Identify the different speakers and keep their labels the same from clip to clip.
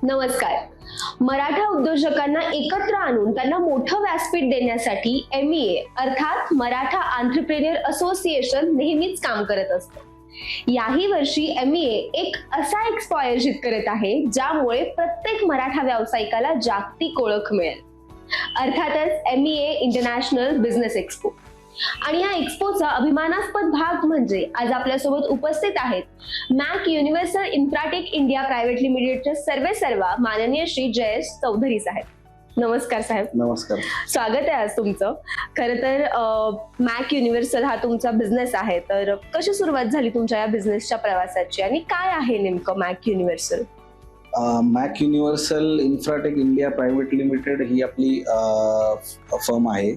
Speaker 1: नमस्कार. मराठा उद्योजकांना एकत्र आणून त्यांना मोठं व्यासपीठ देण्यासाठी MEA अर्थात मराठा एंटरप्रेन्योर असोसिएशन नेहमीच काम करत असतं. याही वर्षी MEA एक असा एक्स्पो आयोजित करत आहे ज्यामुळे प्रत्येक मराठा व्यावसायिकाला जागतिक ओळख मिळेल. अर्थातच MEA इंटरनॅशनल बिझनेस एक्स्पो. आणि या एक्स्पोचा अभिमानास्पद भाग म्हणजे आज आपल्यासोबत उपस्थित आहेत Mac Universal Infratech India private लिमिटेडचे सर्वेसर्वा माननीय श्री जयेश चौधरी साहेब. नमस्कार साहेब.
Speaker 2: नमस्कार.
Speaker 1: स्वागत आहे आज तुमचं. खरं तर मॅक युनिव्हर्सल हा तुमचा बिझनेस आहे, तर कशी सुरुवात झाली तुमच्या या बिझनेसच्या प्रवासाची आणि काय आहे नेमकं Mac Universal?
Speaker 2: Mac Universal Infratech India Private Limited ही आपली फर्म आहे.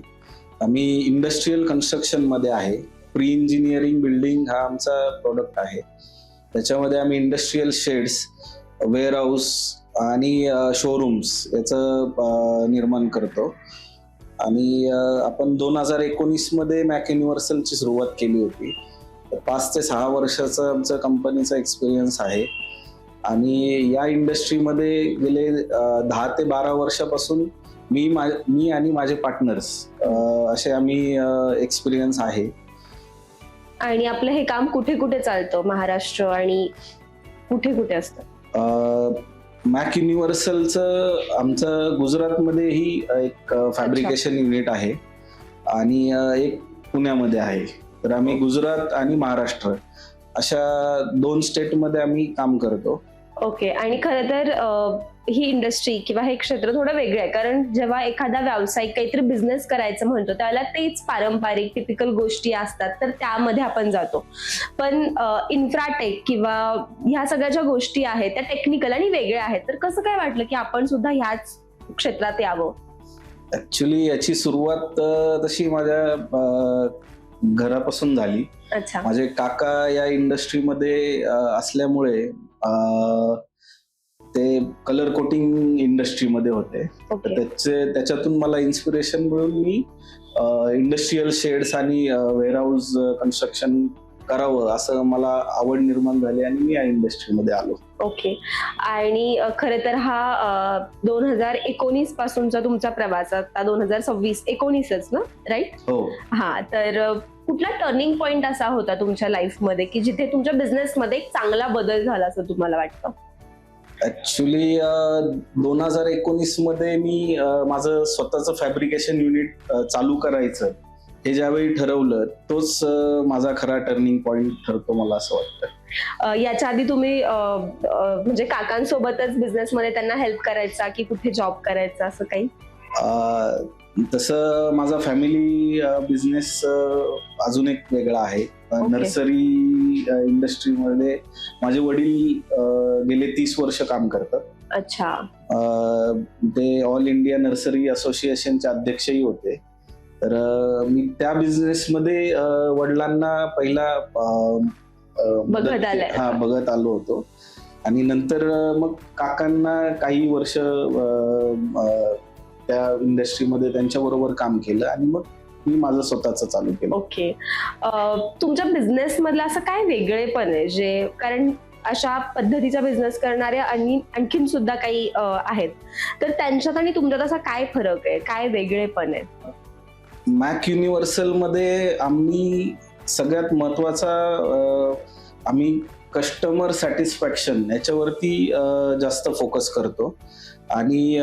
Speaker 2: आम्ही इंडस्ट्रीयल कन्स्ट्रक्शन मध्ये आहे. प्री इंजिनिअरिंग बिल्डिंग हा आमचा प्रोडक्ट आहे. त्याच्यामध्ये आम्ही इंडस्ट्रीयल शेड्स, वेअरहाऊस आणि शोरूम्स याचं निर्माण करतो. आणि आपण 2019 मध्ये मॅक युनिव्हर्सलची सुरुवात केली होती. 5 ते 6 वर्षाचा आमचा कंपनीचा एक्सपिरियन्स आहे. आणि या इंडस्ट्रीमध्ये गेले 10 ते 12 वर्षापासून मी आणि माझे पार्टनर्स असे आम्ही एक्सपिरियन्स आहे.
Speaker 1: आणि आपलं हे काम कुठे कुठे चालतं, महाराष्ट्र आणि कुठे कुठे असतं?
Speaker 2: मॅक युनिव्हर्सलचं आमचं गुजरातमध्ये ही एक फॅब्रिकेशन युनिट आहे आणि एक पुण्यामध्ये आहे. तर आम्ही गुजरात आणि महाराष्ट्र अशा 2 स्टेटमध्ये आम्ही काम करतो.
Speaker 1: ओके. आणि खरं तर ही इंडस्ट्री किंवा हे क्षेत्र थोडं वेगळं आहे, कारण जेव्हा एखादा व्यावसायिक काहीतरी बिझनेस करायचं म्हणतो त्याला तेच पारंपरिक टिपिकल गोष्टी असतात, तर त्यामध्ये आपण जातो. पण इन्फ्राटेक किंवा ह्या सगळ्या ज्या गोष्टी आहेत त्या टेक्निकल आणि वेगळ्या आहेत, तर कसं काय वाटलं की आपण सुद्धा ह्याच क्षेत्रात यावं?
Speaker 2: ऍक्च्युली याची सुरुवात तशी माझ्या घरापासून झाली.
Speaker 1: अच्छा.
Speaker 2: माझे काका या इंडस्ट्रीमध्ये असल्यामुळे ते कलर कोटिंग इंडस्ट्रीमध्ये होते. त्याच्यातून मला इन्स्पिरेशन मिळून मी इंडस्ट्रीयल शेड्स आणि वेअरहाऊस कन्स्ट्रक्शन करावं असं मला आवड निर्माण झाली आणि मी या इंडस्ट्रीमध्ये आलो.
Speaker 1: ओके. आणि खरं तर हा 2019 पासूनचा तुमचा प्रवास, आता 2026-19च ना, राईट?
Speaker 2: हो.
Speaker 1: हा. तर कुठला टर्निंग पॉइंट असा होता तुमच्या लाईफ मध्ये की जिथे तुमच्या बिझनेस मध्ये एक चांगला बदल झाला असं तुम्हाला वाटतं?
Speaker 2: ऍक्च्युली 2019 मध्ये मी माझं स्वतःचं फॅब्रिकेशन युनिट चालू करायचं हे ज्यावेळी ठरवलं, तोच माझा खरा टर्निंग पॉइंट ठरतो मला असं वाटतं.
Speaker 1: याच्या आधी तुम्ही म्हणजे काकांसोबतच बिझनेस मध्ये त्यांना हेल्प करायचा की कुठे जॉब करायचा असं काही?
Speaker 2: तसं माझा फॅमिली बिझनेस अजून एक वेगळा आहे. नर्सरी इंडस्ट्रीमध्ये माझे वडील गेले 30 वर्ष काम करतात.
Speaker 1: अच्छा.
Speaker 2: ते ऑल इंडिया नर्सरी असोसिएशनचे अध्यक्षही होते. तर मी त्या बिझनेसमध्ये वडिलांना पहिला बघत आलो होतो. आणि नंतर मग काकांना काही वर्ष त्या इंडस्ट्रीमध्ये त्यांच्या बरोबर काम केलं आणि मग मी माझं स्वतःच चालू केलं.
Speaker 1: ओके. तुमच्या बिझनेस मधलं असं काय वेगळेपण आहे जे, कारण अशा पद्धतीचा बिझनेस करणारे आणखीन सुद्धा काही आहेत, तर त्यांच्यात आणि तुमच्यात असा काय फरक आहे, काय वेगळेपण आहे?
Speaker 2: मॅक युनिव्हर्सल मध्ये आम्ही सगळ्यात महत्वाचा आम्ही कस्टमर सॅटिस्फॅक्शन याच्यावरती जास्त फोकस करतो आणि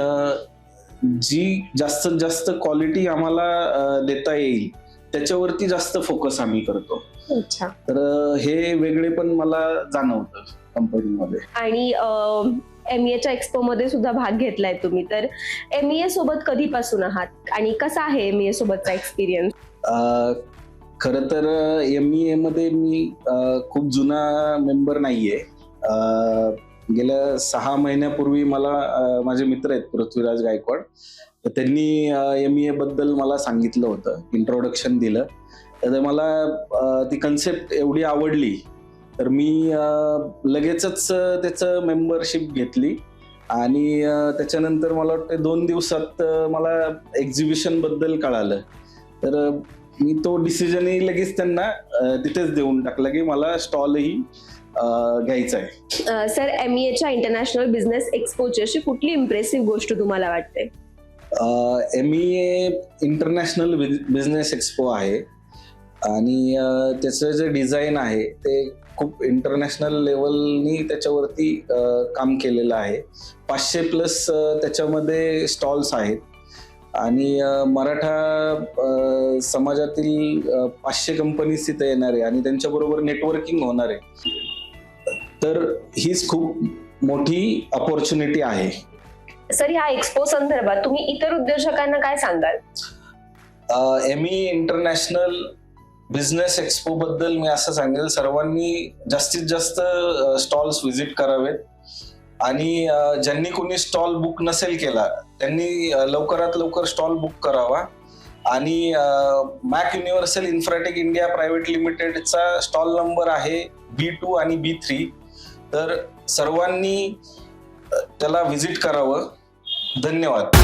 Speaker 2: जी जास्तीत जास्त क्वालिटी आम्हाला देता येईल त्याच्यावरती जास्त फोकस आम्ही करतो.
Speaker 1: अच्छा.
Speaker 2: तर हे वेगळे पण मला जाणवतं कंपनीमध्ये. आणि
Speaker 1: MEAच्या एक्स्पो मध्ये सुद्धा भाग घेतलाय तुम्ही, तर MEA सोबत कधीपासून आहात आणि कसा आहे MEA सोबतचा एक्सपिरियन्स?
Speaker 2: खरं तर MEA मध्ये मी खूप जुना मेंबर नाहीये. गेल्या 6 महिन्यापूर्वी मला माझे मित्र आहेत पृथ्वीराज गायकवाड, तर त्यांनी MEA बद्दल मला सांगितलं होतं, इंट्रोडक्शन दिलं. तर मला ती कन्सेप्ट एवढी आवडली तर मी लगेचच त्याचं मेंबरशिप घेतली. आणि त्याच्यानंतर मला वाटतं 2 दिवसात मला एक्झिबिशन बद्दल कळालं. तर मी तो डिसिजनही लगेच त्यांना तिथेच देऊन टाकला की मला स्टॉलही घ्यायचं आहे.
Speaker 1: सर, MEAच्या इंटरनॅशनल बिझनेस एक्सपोची अशी कुठली इम्प्रेसिव्ह गोष्ट तुम्हाला वाटते?
Speaker 2: MEA इंटरनॅशनल बिझनेस एक्सपो आहे आणि त्याचं जे डिझाईन आहे ते खूप इंटरनॅशनल लेवलनी त्याच्यावरती काम केलेलं आहे. 500+ त्याच्यामध्ये स्टॉल्स आहेत आणि मराठा समाजातील 500 कंपनीज तिथे येणार आहे आणि त्यांच्याबरोबर नेटवर्किंग होणार आहे. तर हीच खूप मोठी अपॉर्च्युनिटी आहे.
Speaker 1: सर, ह्या एक्सपो संदर्भात तुम्ही इतर उद्योजकांना काय सांगाल?
Speaker 2: MEA इंटरनॅशनल बिझनेस एक्सपो बद्दल मी असं सांगेल, सर्वांनी जास्तीत जास्त स्टॉल्स व्हिजिट करावेत आणि ज्यांनी कोणी स्टॉल बुक नसेल केला त्यांनी लवकरात लवकर स्टॉल बुक करावा आणि Mac Universal Infratech India Private लिमिटेडचा स्टॉल नंबर आहे B2 आणि B3. तर सर्वांनी त्याला व्हिजिट करावं. धन्यवाद.